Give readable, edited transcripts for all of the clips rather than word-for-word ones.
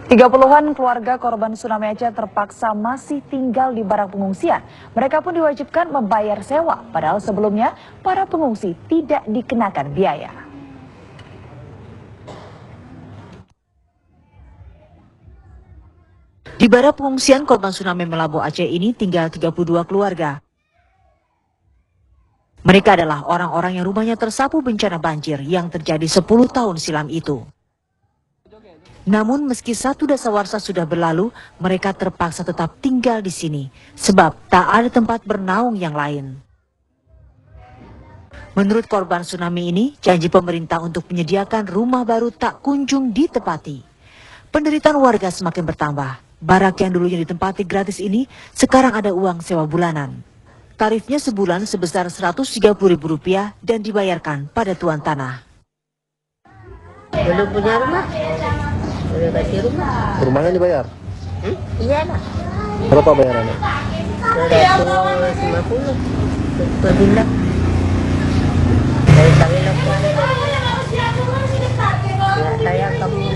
30-an keluarga korban tsunami Aceh terpaksa masih tinggal di barak pengungsian. Mereka pun diwajibkan membayar sewa, padahal sebelumnya para pengungsi tidak dikenakan biaya. Di barak pengungsian korban tsunami Melambo Aceh ini tinggal 32 keluarga. Mereka adalah orang-orang yang rumahnya tersapu bencana banjir yang terjadi 10 tahun silam itu. Namun meski satu dasawarsa sudah berlalu, mereka terpaksa tetap tinggal di sini, sebab tak ada tempat bernaung yang lain. Menurut korban tsunami ini, janji pemerintah untuk menyediakan rumah baru tak kunjung ditepati. Penderitaan warga semakin bertambah. Barak yang dulunya ditempati gratis ini, sekarang ada uang sewa bulanan. Tarifnya sebulan sebesar Rp130.000 dan dibayarkan pada tuan tanah. Belum punya rumah. Udah kasih rumah. Rumahnya dibayar? Iya lah. Berapa bayarannya? 250 per bulan. Dari Tawilok kan. Ya saya kamu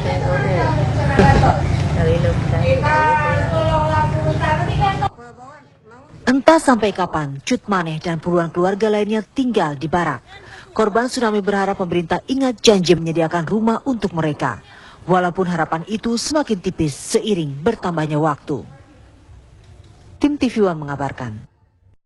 Tawilok saya. Entah sampai kapan Cut Maneh dan puluhan keluarga lainnya tinggal di barak. Korban tsunami berharap pemerintah ingat janji menyediakan rumah untuk mereka. Walaupun harapan itu semakin tipis seiring bertambahnya waktu. Tim TV One mengabarkan.